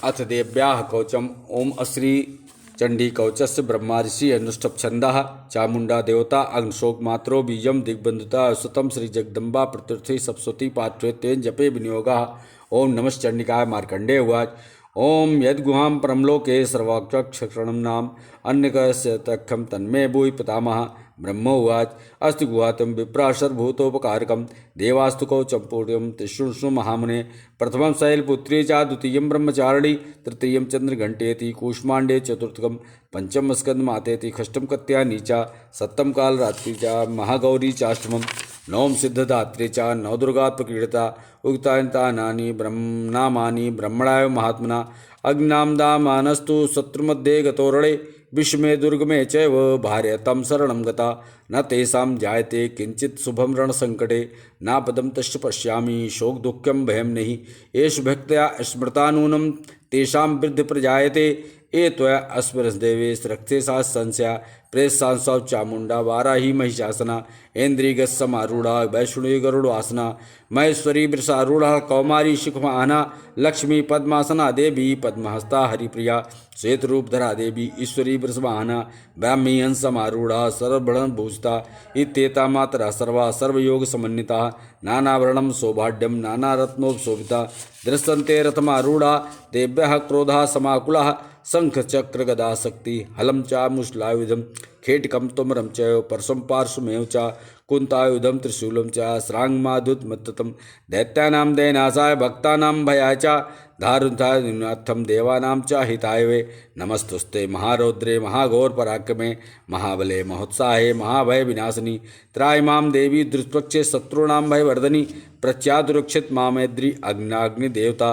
अथ देव्याः कवचम् ओम अश्री चंडी कवचस्य ब्रह्मा ऋषि अनुष्ठप छंदः चामुंडा देवता अग्निशोक मात्रो बीजम दिग्बंधुता सुतम श्री जगदम्बा प्रत्यर्थी सप्सती पाठ्ये तेन जपे विनियोगः। ओम नमश्चंडिकाय मार्कंडेय उवाच। ओम यद्गुहां परमलोके सर्वाक्षरणं नाम अन्यकस्य तख्यं तन्मे भूय पितामह। ब्रह्म उवाच। अस्ति गुहातं विप्रा सर्वभूतोपकारकं देवास्तु कवचं पूर्णं तिष्णुष्णु महामुने। प्रथमं शैलपुत्री च द्वितीयं ब्रह्मचारिणी तृतीयं चंद्रघंटेति कूष्मांडे चतुर्थकं पंचम स्कंदमातेति षष्ठं कत्यानि च सप्तम कालरात्रि च महागौरी चाष्टमं नवम सिद्धदात्री च नवदुर्गा प्रकीर्ता उक्तानि नामानि ब्रह्मणाय महात्मना। अग्नामदामानस्तु शत्रुमध्ये गतोरणे विषमे दुर्गमे चैव भार्यतं शरणं गता न तेषां जायते किंचित शुभं रणसंकटे न पदं तस्य पश्यामि शोक दुःखं भयं नहि एष भक्त्या स्मृता नूनं तेषां वृद्धि प्रजायते ये त्वया अस्मरसदेवे रक्षे सा संशया प्रेस्सांसौ चामुंडा वाराही महिषासना ऐन्द्रियगस्समारूढ़ा वैष्णवी गरुड़ासना महेश्वरी वृषारूढ़ा कौमारी शिखमाना लक्ष्मी पद्मासना देवी पद्महस्ता हरिप्रिया श्वेतरूपधरा देवी ईश्वरी वृषवाहना ब्राह्मी हंसमारूढ़ा सर्वभरण भूषिता इत्येता मातरा सर्वा सर्वयोग समन्विता नानावर्णम सौभाढ्यम नानारत्नोपशोभिता दृश्यन्ते रथमारूढ़ा देव्यः क्रोधा समाकुला शंख चक्र गदा शक्ति हलं चा मुश्लायुधम खेटकम तुमरम च परशुम पार्श्वमेव च कुंतायुधम त्रिशूलम च श्रांगमाधुतमत्तम दैत्यानां दैनाशाय भक्तानां भयाय च धारुन्थाथम देवानां च हिताय वे नमस्तुस्ते महारौद्रे महाघोर पराक्रमे महाबले महोत्साहे महाभय विनाशिनी त्रायमां देवी दुष्पक्षे शत्रूणां भयवर्धनी प्रत्यादुरक्षित मामेद्री अग्नाग्नि देवता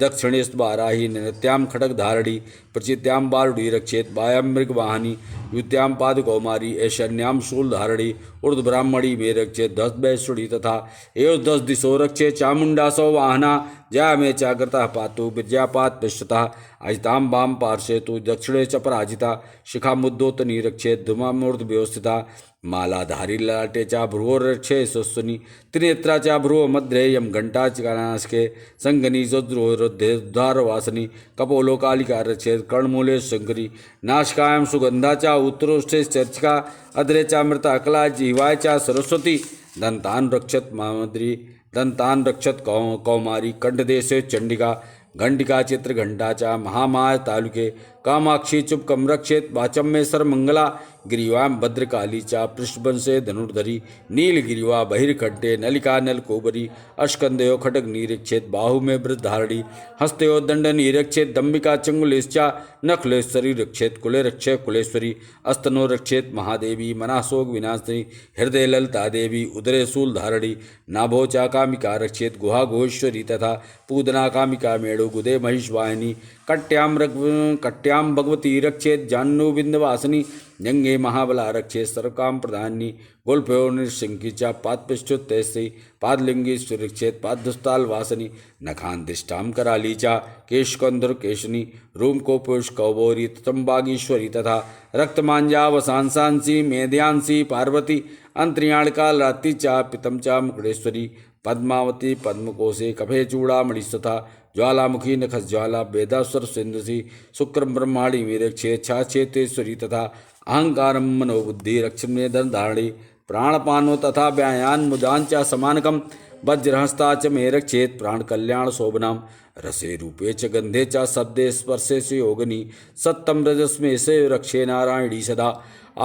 दक्षिणेस्वाराही नृत्यां खड्गधारणी प्रचित्यां बारुड़ी रक्षेत वायां मृगवाहनी युत्यां पादकौमारी ऐशन्यां शूलधारणी ऊर्ध्वब्राह्मणी मे रक्षेत 10 वैष्णवी तथा एव 10 दिशो रक्षे चामुंडासौ वाहना जया मे चाग्रता पातु विद्यापात पृष्ठतः अजितां वाम पार्श्वे तु दक्षिणे च पराजिता शिखामुद्योतनी रक्षेत धूमामूर्ध व्यवस्थिता मालाधारी ललाटे चा भ्रुवोरक्षे स्वस्वनी त्रिनेत्रा चा भ्रुव मध्ये यम घंटा चिकानाशके संगनी जोद्रोद्धारवासनी कपोलो कालिका रक्षेत कर्णमूले शंकरी नाशकायां सुगंधा चा उत्तरोष्ठे चर्चिका अधरे चा मृता कला जीवाय चा सरस्वती दंतान रक्षत मामद्री दंतान रक्षत कौमारी कंठदेशे चंडिका घंटिका चित्र घंटा चा महामाय तालुके कामाक्षी चुपकम रक्षेत वाचम में सर्वमंगला गिरिवाम भद्रकाली चा पृष्ठवंशे धनुर्धरी नीलगिरिवा बहिर्खड्डे नलिका नलकोबरी अष्कंदयो खटक निरीक्षेत बाहु में वृद्धारणी हस्तयो दंड निरीक्षेत दंबिका चंगुलेश्चा नखलेश्वरी रक्षेत कुले रक्षे कुलेश्वरी अस्तनो रक्षेत महादेवी मनाशोक विनाशिनी हृदय ललिता देवी उदरे शूल धारणी नाभोचा कामिका रक्षेत गुहा घोश्वरी तथा पूदना कामिका मेड़ो गुदे महिषवाहिनी कट्यां भगवती रक्षेत जाह्नू बिंदवासिनी जंगे महाबला रक्षेत सर्वकाम प्रधानी गोल्फयो नृसिंह चा पादपृष्ठोत्तैसी पादलिंगी सुरक्षेत पादुस्ताल वासनी नखान दिष्टां कराली चा केशकंदर केशनी रूमकोपुष कौबोरी तंबागीश्वरी तथा रक्तमांजा वसांसांसी मेध्यांसी पार्वती अंतरियाणकाल रात्रि चा पितम चा मुकुटेश्वरी पद्मावती पद्मकोशे कफे चूड़ामणि तथा ज्वालामुखी नखज्वाला वेदास्वर सिंधुसी शुक्रम ब्रह्माणी वीरक्षे छाचेतेश्वरी तथा अहंकारम मनोबुद्धि रक्षण में धन धारणी प्राणपानो तथा व्यायान मुदांचा समानकम वज्रहस्ता च मे रक्षेत प्राण कल्याण शोभनाम रसे रूपे च गंधे च शब्दे स्पर्शे से योगनी सत्तम रजस्मे से रक्षे नारायणी सदा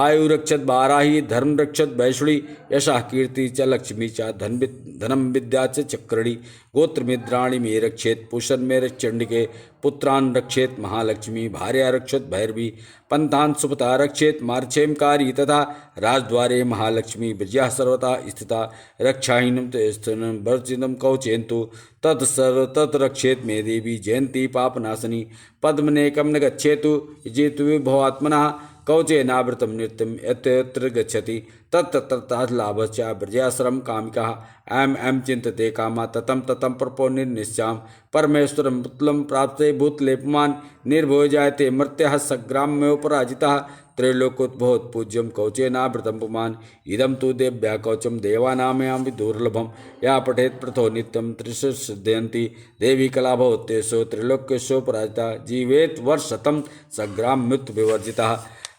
आयु रक्षत बाराही धर्म रक्षत वैष्णी यशा कीर्ति च लक्ष्मी च धनम विद्या च चक्रणी गोत्र मिद्राणी मे रक्षेत पुषन मे चंडिके पुत्रान रक्षेत महालक्ष्मी भार्या रक्षत भैरवी पंथान सुपता रक्षेत मार्छेमकारी तथा राजद्वारे महालक्ष्मी विजया सर्वता स्थिता रक्षाहीनम स्थिनम वर्जितम कौचेन्तु तत् रक्षेत मे देवी जयंती पापनाशनी पद्मनेकम न गच्छेतु जेतु भवात्मनः कवचे नावृतम नृत्यम यत्र गच्छति तत्तलाभश्च ब्रजाश्रम कामिका एम चिंतते कामा ततम ततम प्रपो निर्निश्चाम परमेश्वरम पुतलम प्राप्ते भूतलेपमान निर्भयो जायते मर्त्य संग्राम्योपराजिता त्रैलोकोद्भवत् पूज्यम कौचेनावृतम पुमान इदम तु देव्या कौचम देवानामयामि दुर्लभम या पठेत प्रथो नित्यम त्रिशुद्धयन्ति देवी कला भवत्येषो त्रैलोक्येषो पराजिता जीवेत वर्षशतं संग्राम मृत्यु विवर्जिता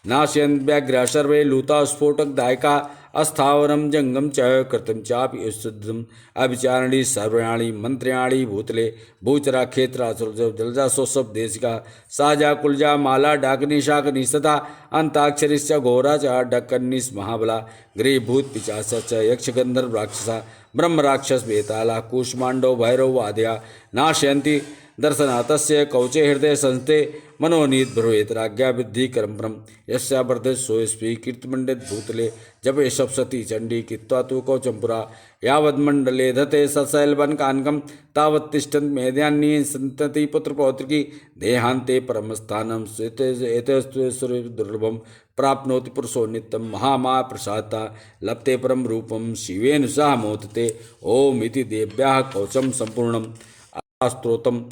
नाशयन् व्याघ्र सर्वे लूता स्फोटकदायका अस्थावरम जंगम च कृतम चापि शुद्धम अभिचारणी सर्वयाणी मंत्र्याणी भूतले भूचरा क्षेत्रा जलजा सोसब देशिका साजा कुलजा माला डाकनी शाकनी सता अंताक्षरिश्च घोरा च डक्कन्निस महाबला गृहभूत पिचाच च यक्ष गंधर्व राक्षसा ब्रह्म राक्षस बेताला कूष्मांडो भैरव वाद्या नाशयन्ति दर्शनातस्य कौचे हृदय संस्थे मनोनीत ब्रुवेत राज्ञा विद्धि कर्मप्रम यस्या वर्धे सोयस्वी कीर्तिमंडित भूतले जपे सप्सती चंडी कित्वा तु कौचंपुरा यावद्मंडले धते सशैलवन कानकम तावत्तिष्ठन् मेध्यान्नी संतति पुत्र पौत्रिकी देहांते परमस्थानम एतस्त्वे दुर्लभम प्राप्नोति पुरुषो नित्यम महामाया प्रसादता लप्ते परम रूपम शिवेन सह मोदते ओम इति देव्याः कवचम संपूर्णम स्तोत्रम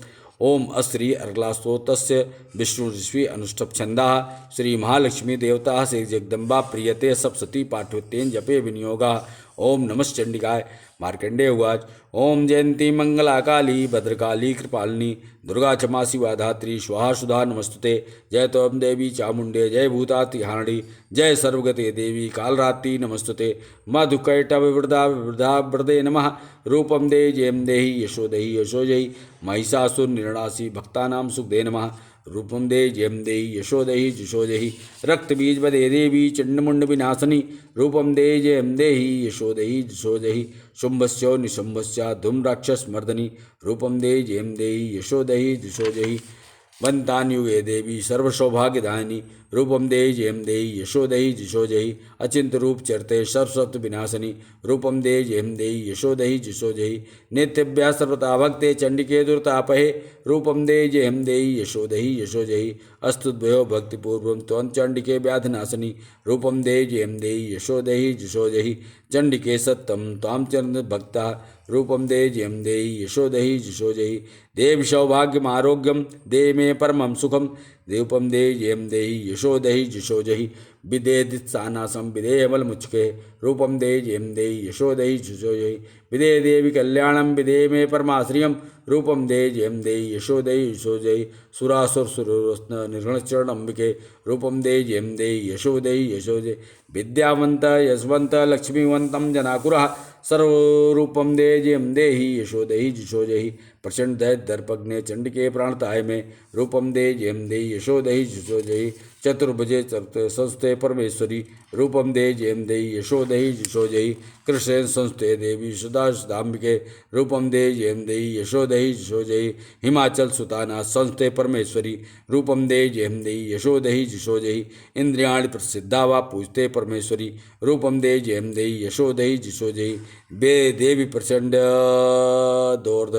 ओम अश्री अर्गलास्तोतस्य विष्णु ऋषि अनुष्ठप छंदा श्री महालक्ष्मी देवता से जगदम्बा प्रियते सप्तति पाठोत्तेन जपे विनियोगा ओम नमश्चंडिकाय मार्कंडेय उवाच ओम जयंती मंगला काली भद्रकाली कृपालिनी दुर्गा क्षमा शिवा धात्री स्वाहा सुधा नमस्तुते जय तोम देवी चामुंडे जय भूतातिहारिणी जय सर्वगते देवी कालरात्रि नमस्तुते मधुकैटवृदा वृद्धा वृदे नमः रूपम दे जयम देहि यशो देहि यशो जयि महिषासुर निर्णासी भक्तानां सुखदे नमः रूपम दे जयम देहि यशो देहि जुषो देहि रक्त बीज बदे देवी चंडमुंड विनाशनी रूपम दे जयम देहि यशो देहि जुषो देहि शुंभस्यो निशुंभस्य धूम राक्षस मर्दनी रूपम दे जयम देहि यशो देहि जुषो देहि वंतान्युगे देवी सर्वसौभाग्यदायिनी रूपम दे जयम देहि यशो देहि जिशो जहि अचिंत रूप चरते सर्वसत्व विनाशनी रूपम दे जयम देहि यशो देहि जिशो जहि नित्यभ्या सर्वता भक्ते चंडिके दुर्तापहे रूपम दे जयम देहि यशो देहि यशो जहि अस्तुद्वयो भक्तिपूर्वम त्वं चंडिके व्याधिनाशनी रूपम दे जयम देहि यशो देहि जिशो जहि चंडिके सत्यम ताम चरण भक्ता रूपम दे जयम देहि यशो देहि जिशो जहि देव सौभाग्यम आरोग्यम दे मे परमं सुखम देवपम दे जयम देहि यशो देहि जिशो जहि विदेदित्सानासम विदेयमल मुचके रूपम दे जयम देहि यशो देहि जिशो जहि विदे देवी कल्याणम विदे मे परमाश्रियम रूपम दे जयम देहि यशो देहि यशो जहि सुरासुर सुरस्न निर्गणचरण अंबिके रूपम दे जयम देहि यशो देहि यशो जहि विद्यावंत यशवंत लक्ष्मीवंतम जनाकुरः सर्वरूपम दे जयम देहि यशो देहि जिशो जहि प्रचंड दैत दर्पज्ञ चंडिके प्राणताय में रूपम दे जयम देहि यशो देहि जिशो जहि चतुर्भुजे चरते संस्थे परमेश्वरी रूपम दे जयम देहि यशो देहि जिशो जहि कृष्ण संस्थे देवी सुधा सुधाम्बिके रूपम दे जयम देहि यशो देहि जिशो जहि हिमाचल सुताना संस्थे परमेश्वरी रूपम दे जयम देहि यशो देहि जिशो जहि इंद्रियाणि प्रसिद्धा वा पूजते परमेश्वरी रूपम दे जयम देहि यशो देहि जिशो जहि बे देवी प्रचंड दोर्ध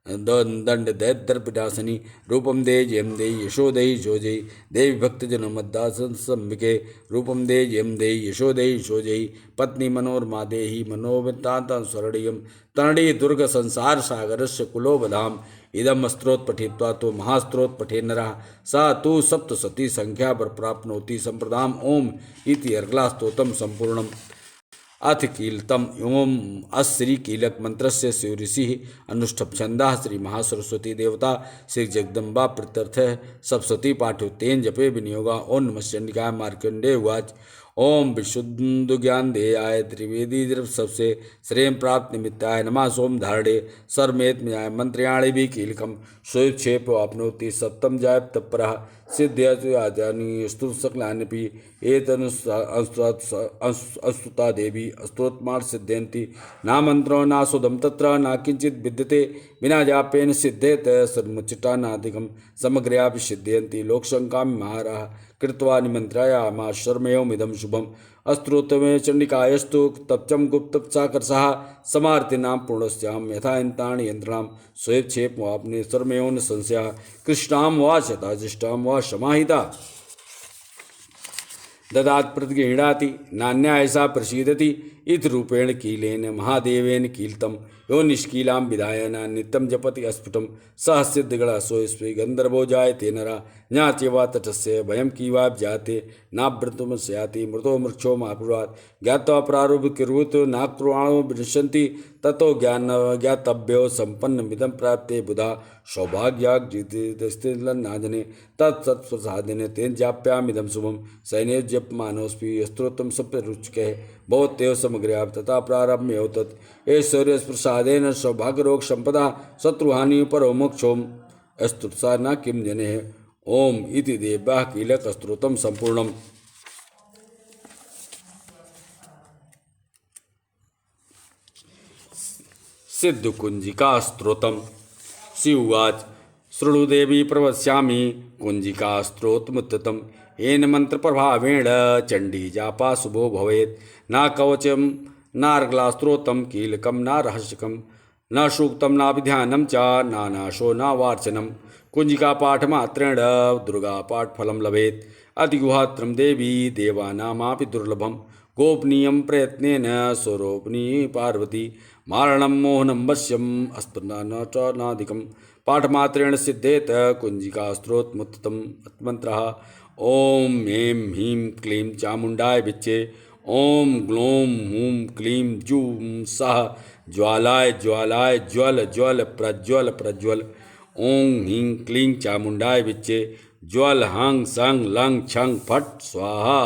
दंड दैद्यर्पिटासनी रूपम दे जयम देहि यशो देहि यशो जहि देवी भक्तजनों मद्दासन संबिके रूपम दे जयम देहि यशो देहि यशो जहि पत्नी मनोरमा देहि मनोवृत्तान्तं स्वर्णीयम तरणि दुर्ग संसार सागरस्य कुलोबधाम इदम स्त्रोत पठित्वा तो महास्त्रोत पठे नरः स तु सप्तशती संख्या पर प्राप्नोति संप्रदाम ओम इति अर्गलास्तोत्रम संपूर्णम अथ कीलतम ओम अश्री कीलक मंत्र से शिव ऋषि अनुष्ठप छंदा श्री महासरस्वती देवता श्री जगदम्बा प्रत्यर्थ सप्तशती पाठोत्तेन जपे विनियोगा ओम नमः चंडिकाय मार्कंडेय उवाच ओम विशुद्ध ज्ञान देयाय त्रिवेदी द्रव सबसे श्रेय प्राप्त निमित्ताय नमः सोम धारणे सर्मेत न्याय मंत्र्याणि भी कीलकम स्वक्षेप आपनोति सप्तम जाय तत्परः सिद्ध्यति आजानी स्तुत सकलान्यपि अस्तुता देवी स्तोत्रमार्ग सिद्ध्यन्ति ना मंत्रो ना सुदम तत्र ना किंचित विद्यते बिना जापेन सिद्धेत सर्वमुच्चिटानादिकं समग्रयापि सिद्ध्यन्ति लोकशंकां महाराः कृत्वा निमन्त्रयामा शर्मयोमिदं शुभम अस्त्रोत्तमे चंडिकायस्तु तप्चं गुप्तप्साकर्षः समार्तिनां पूर्णस्यां यथा इंतानि यन्त्राणां स्वेच्छेपमाप्ने शर्मयो न संशयः कृष्णां वा शताजिष्टां वा समाहिता ददात् प्रतिगृह्णाति नान्या ऐसा प्रसीदति इति रूपेण कीलेन महादेवेन कीलतम यो निष्कीलां विधाय नित्यं जपति अस्फुटं सह सिद्धगणः सोऽस्मै गन्धर्वो जायते नरा ज्ञात्यवा तटस्य भयं कीवाप् जाते नाभ्रतुं स्याति मृतो मृक्षो महापुरात् ज्ञात्वा प्रारूप कुर्वत नाक्रुवाणो विनश्यन्ति ततो ज्ञातव्यो सम्पन्नमिदं प्राप्ते बुधा सौभाग्याग्नाजने तत्सत्प्रसादेन तेन जाप्यामिदं शुभं सैन्योज्यपमानोऽस्मि स्तोत्रं सप्तरुचिकः भवत्येव समग्र्याप् तथा प्रारम्भ्यो तत् ऐश्वर्यप्रसादेन सौभाग्यरोग संपदा शत्रुहानि परो मोक्षों स्तुत्सा न किं जने ओम इति देव्याः कीलकस्तोत्रं सम्पूर्णम्। सिद्धकुंजिका स्तोत्रम। शिववाच शृणुदेवी प्रवक्ष्यामि कुंजिका स्तोत्रमुत्तमं येन मंत्रप्रभावेण चंडी जापा शुभो भवेत् न कवचं नार्गलास्त्रोत्रं कीलकं न रहस्यकं न सूक्तं नाभिध्यानं च नानाशो न वार्चनं कुंजिका पाठमात्रेण दुर्गा पाठफलं लभेत् अतिगुहात्रं देवी देवानामापि दुर्लभं गोपनीयं प्रयत्नेन स्वरूपिणी पार्वती मारणं मोहनं वश्यम् अस्त्रं च नाधिकं पाठमात्रेण सिद्धेत कुंजिका स्तोत्रमुत्तमं मंत्रः ओम ऐं ह्रीं क्लीं चामुण्डाय विच्चे ओम ग्लौं हूं क्लीं जूं सः ज्वालाय ज्वालाय ज्वल ज्वल प्रज्वल प्रज्वल ओं ह्रीं क्लीं चामुण्डाय विच्चे ज्वल हं सं लं छं फट स्वाहा।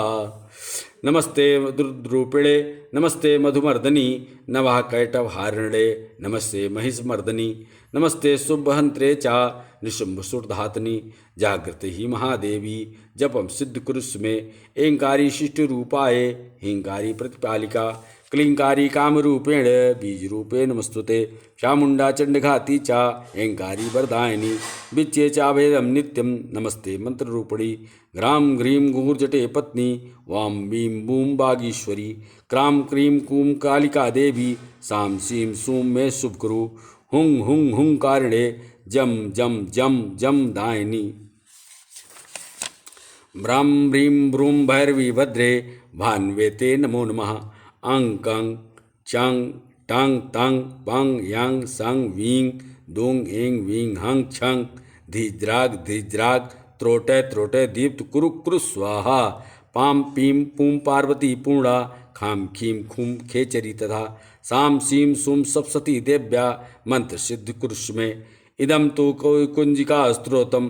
नमस्ते रुद्रूपिणे नमस्ते मधुमर्दनी नमः कैटवहारिणे नमस्ते महिषमर्दनी नमस्ते शुभहंत्रे चा निशुंभसुरधातनी जागृति ही महादेवी जपम सिद्ध कुरुस्मे एंकारी शिष्टरूपाय हिंकारी प्रतिपालिका क्लिंकारी कामरूपेण बीजरूपेण नमस्तुते चामुंडा चंडघाती चा एंकारी वरदायिनी विच्चे चाभेदम नित्यं नमस्ते मंत्ररूपिणी ग्राम ग्रीं गुर्जटे पत्नी वां बीं बूं बागीश्वरी क्रां क्रीं कूं कालिका देवी सां सीं सूं मे शुभकुरु हुं हुं हुंकारिणे जम जम जम जम दायिनी ब्रां ब्रीं ब्रूं भैरवी भद्रे भान्वेते नमो नमः अंग कंग चंग टंग तंग पंग यांग संग वीं दुंग एंग वीं हंग छंग धिज्राग त्रोटे त्रोटे दीप्त कुरु कुरु स्वाहा पाम पीम पुम पार्वती पूर्णा खाम खीम खुम खेचरी तथा साम सीम सुम सप्सती देव्या मंत्र सिद्ध कुरुष्मे इदम तो कुंजिका स्तोत्रम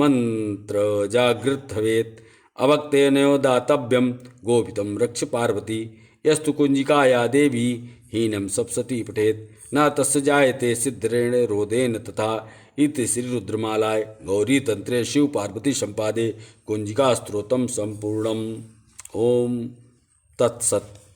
मंत्र जागृत भवेत् अवक्तेनयो दातव्यम गोपितं रक्ष पार्वती यस्तु कुंजिकाया देवी हीनं सप्सती पठेत् न तस्य जायते सिद्धरेण रोदेन तथा इति श्री रुद्रमालाय गौरी तंत्रे शिव पार्वती संपादे कुंजिका स्तोत्रम संपूर्णम। ओम तत्सत्।